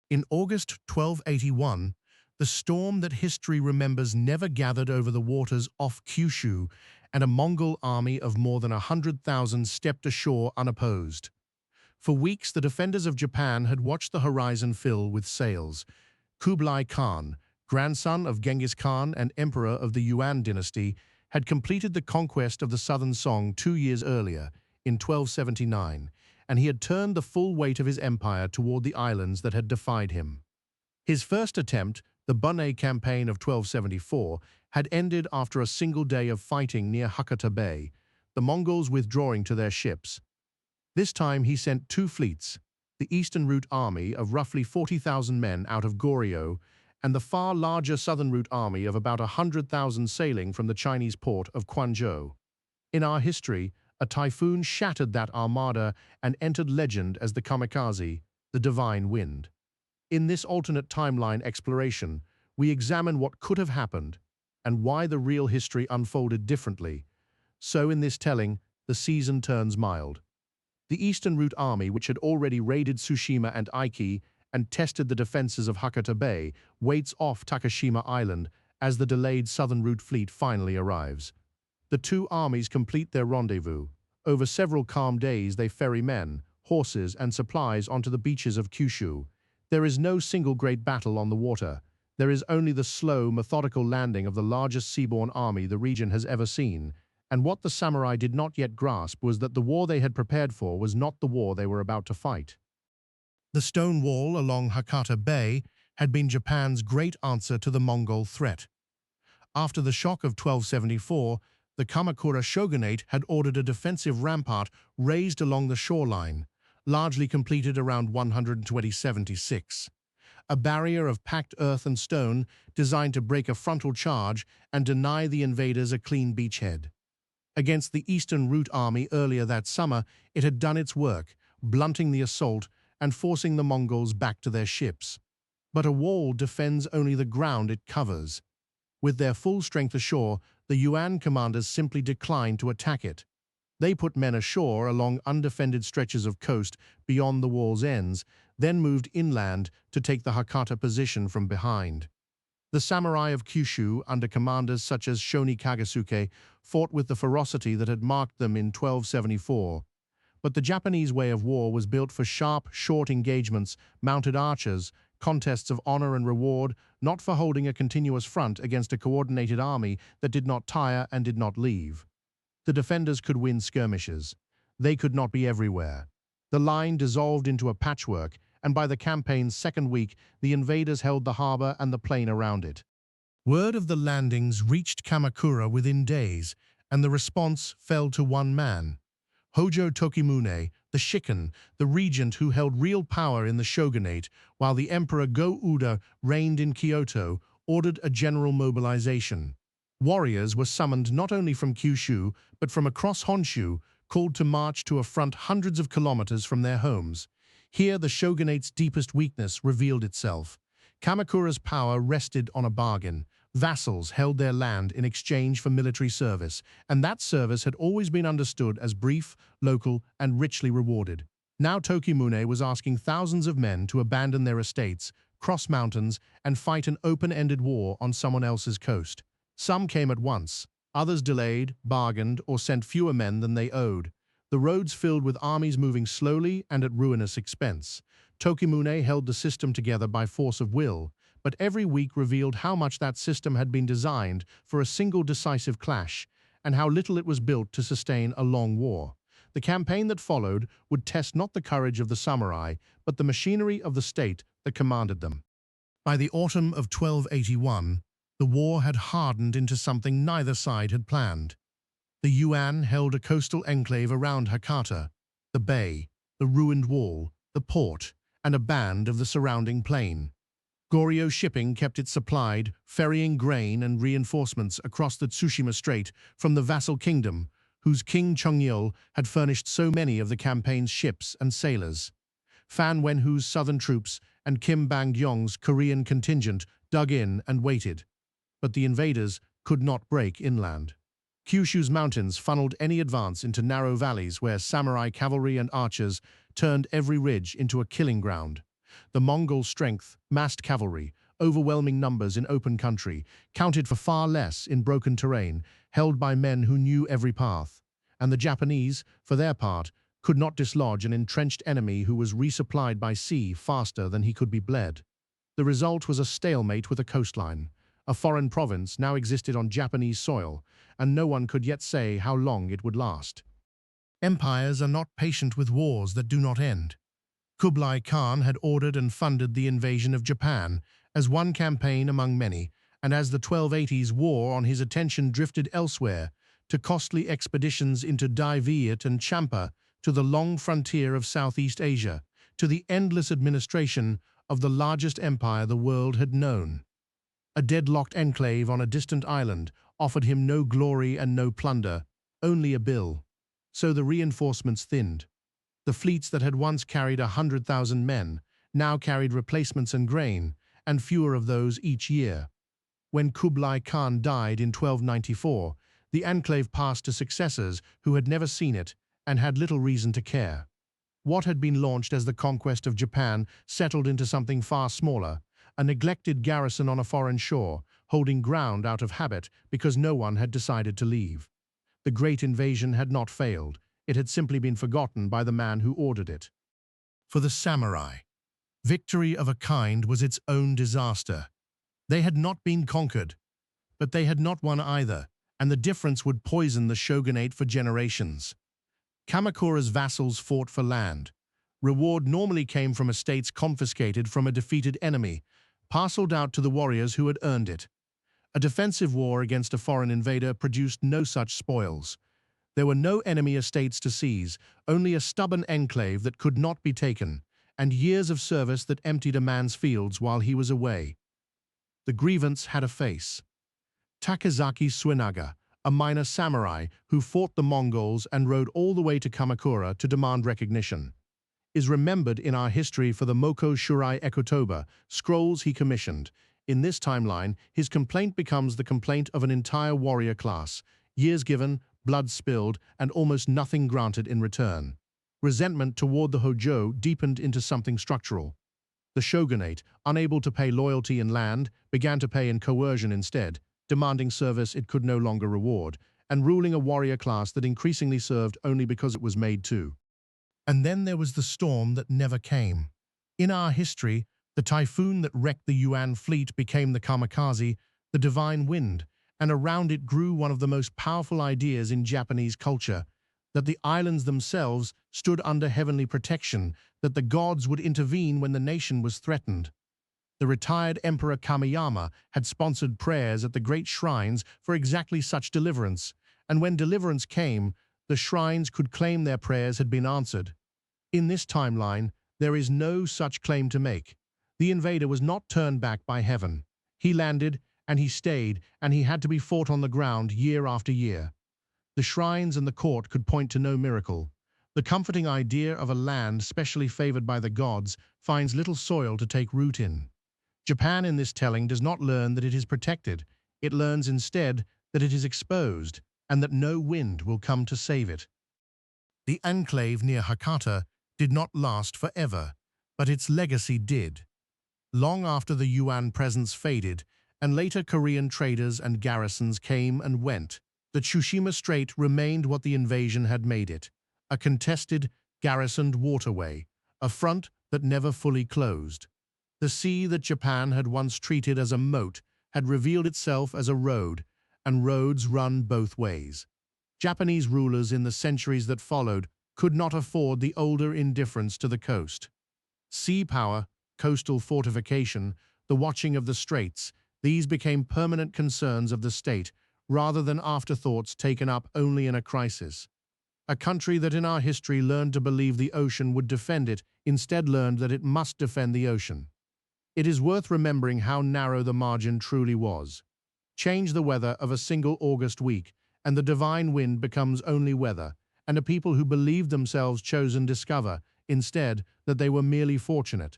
In August 1281, the storm that history remembers never gathered over the waters off Kyushu, and a Mongol army of more than 100,000 stepped ashore unopposed. For weeks, the defenders of Japan had watched the horizon fill with sails. Kublai Khan, grandson of Genghis Khan and emperor of the Yuan dynasty, had completed the conquest of the southern Song 2 years earlier, in 1279, and he had turned the full weight of his empire toward the islands that had defied him. His first attempt, the Bunei campaign of 1274, had ended after a single day of fighting near Hakata Bay, the Mongols withdrawing to their ships. This time he sent two fleets, the Eastern Route Army of roughly 40,000 men out of Goryeo, and the far larger Southern Route Army of about 100,000 sailing from the Chinese port of Quanzhou. In our history, a typhoon shattered that armada and entered legend as the Kamikaze, the divine wind. In this alternate timeline exploration, we examine what could have happened and why the real history unfolded differently. So in this telling, the season turns mild. The Eastern Route Army, which had already raided Tsushima and Aiki and tested the defenses of Hakata Bay, waits off Takashima Island as the delayed Southern Route fleet finally arrives. The two armies complete their rendezvous. Over several calm days, they ferry men, horses, and supplies onto the beaches of Kyushu. There is no single great battle on the water. There is only the slow, methodical landing of the largest seaborne army the region has ever seen. And what the samurai did not yet grasp was that the war they had prepared for was not the war they were about to fight. The stone wall along Hakata Bay had been Japan's great answer to the Mongol threat. After the shock of 1274, the Kamakura shogunate had ordered a defensive rampart raised along the shoreline, largely completed around 176. A barrier of packed earth and stone designed to break a frontal charge and deny the invaders a clean beachhead. Against the Eastern Route Army earlier that summer, it had done its work, blunting the assault and forcing the Mongols back to their ships. But a wall defends only the ground it covers. With their full strength ashore, the Yuan commanders simply declined to attack it. They put men ashore along undefended stretches of coast beyond the wall's ends, then moved inland to take the Hakata position from behind. The samurai of Kyushu, under commanders such as Shoni Kagasuke, fought with the ferocity that had marked them in 1274. But the Japanese way of war was built for sharp, short engagements, mounted archers, contests of honor and reward, not for holding a continuous front against a coordinated army that did not tire and did not leave. The defenders could win skirmishes. They could not be everywhere. The line dissolved into a patchwork, and by the campaign's second week, the invaders held the harbor and the plain around it. Word of the landings reached Kamakura within days, and the response fell to one man. Hojo Tokimune, the Shikan, the regent who held real power in the shogunate, while the emperor Go-Uda reigned in Kyoto, ordered a general mobilization. Warriors were summoned not only from Kyushu, but from across Honshu, called to march to a front hundreds of kilometers from their homes. Here, the shogunate's deepest weakness revealed itself. Kamakura's power rested on a bargain. Vassals held their land in exchange for military service, and that service had always been understood as brief, local, and richly rewarded. Now Tokimune was asking thousands of men to abandon their estates, cross mountains, and fight an open-ended war on someone else's coast. Some came at once. Others delayed, bargained, or sent fewer men than they owed. The roads filled with armies moving slowly and at ruinous expense. Tokimune held the system together by force of will, but every week revealed how much that system had been designed for a single decisive clash, and how little it was built to sustain a long war. The campaign that followed would test not the courage of the samurai, but the machinery of the state that commanded them. By the autumn of 1281, the war had hardened into something neither side had planned. The Yuan held a coastal enclave around Hakata, the bay, the ruined wall, the port, and a band of the surrounding plain. Goryeo shipping kept it supplied, ferrying grain and reinforcements across the Tsushima Strait from the vassal kingdom, whose King Chungyil had furnished so many of the campaign's ships and sailors. Fan Wenhu's southern troops and Kim Bang-gyong's Korean contingent dug in and waited. But the invaders could not break inland. Kyushu's mountains funneled any advance into narrow valleys where samurai cavalry and archers turned every ridge into a killing ground. The Mongol strength, massed cavalry, overwhelming numbers in open country, counted for far less in broken terrain, held by men who knew every path. And the Japanese, for their part, could not dislodge an entrenched enemy who was resupplied by sea faster than he could be bled. The result was a stalemate with a coastline. A foreign province now existed on Japanese soil, and no one could yet say how long it would last. Empires are not patient with wars that do not end. Kublai Khan had ordered and funded the invasion of Japan as one campaign among many, and as the 1280s war on his attention drifted elsewhere, to costly expeditions into Diverging and Champa, to the long frontier of Southeast Asia, to the endless administration of the largest empire the world had known. A deadlocked enclave on a distant island offered him no glory and no plunder, only a bill. So the reinforcements thinned. The fleets that had once carried 100,000 men now carried replacements and grain, and fewer of those each year. When Kublai Khan died in 1294, the enclave passed to successors who had never seen it and had little reason to care. What had been launched as the conquest of Japan settled into something far smaller, a neglected garrison on a foreign shore, holding ground out of habit because no one had decided to leave. The great invasion had not failed. It had simply been forgotten by the man who ordered it. For the samurai, victory of a kind was its own disaster. They had not been conquered, but they had not won either, and the difference would poison the shogunate for generations. Kamakura's vassals fought for land. Reward normally came from estates confiscated from a defeated enemy, parceled out to the warriors who had earned it. A defensive war against a foreign invader produced no such spoils. There were no enemy estates to seize, only a stubborn enclave that could not be taken, and years of service that emptied a man's fields while he was away. The grievance had a face. Takazaki Suenaga, a minor samurai who fought the Mongols and rode all the way to Kamakura to demand recognition, is remembered in our history for the Moko Shurai Ekotoba scrolls he commissioned. In this timeline, his complaint becomes the complaint of an entire warrior class, years given, blood spilled, and almost nothing granted in return. Resentment toward the Hojo deepened into something structural. The shogunate, unable to pay loyalty in land, began to pay in coercion instead, demanding service it could no longer reward, and ruling a warrior class that increasingly served only because it was made to. And then there was the storm that never came. In our history, the typhoon that wrecked the Yuan fleet became the Kamikaze, the divine wind, and around it grew one of the most powerful ideas in Japanese culture, that the islands themselves stood under heavenly protection, that the gods would intervene when the nation was threatened. The retired Emperor Kamiyama had sponsored prayers at the great shrines for exactly such deliverance, and when deliverance came, the shrines could claim their prayers had been answered. In this timeline, there is no such claim to make. The invader was not turned back by heaven. He landed, and he stayed, and he had to be fought on the ground year after year. The shrines and the court could point to no miracle. The comforting idea of a land specially favored by the gods finds little soil to take root in. Japan in this telling does not learn that it is protected. It learns instead that it is exposed, and that no wind will come to save it. The enclave near Hakata did not last forever, but its legacy did. Long after the Yuan presence faded, and later Korean traders and garrisons came and went, the Tsushima Strait remained what the invasion had made it, a contested, garrisoned waterway, a front that never fully closed. The sea that Japan had once treated as a moat had revealed itself as a road, and roads run both ways. Japanese rulers in the centuries that followed could not afford the older indifference to the coast. Sea power, coastal fortification, the watching of the straits, these became permanent concerns of the state, rather than afterthoughts taken up only in a crisis. A country that in our history learned to believe the ocean would defend it, instead learned that it must defend the ocean. It is worth remembering how narrow the margin truly was. Change the weather of a single August week, and the divine wind becomes only weather, and a people who believed themselves chosen discover, instead, that they were merely fortunate.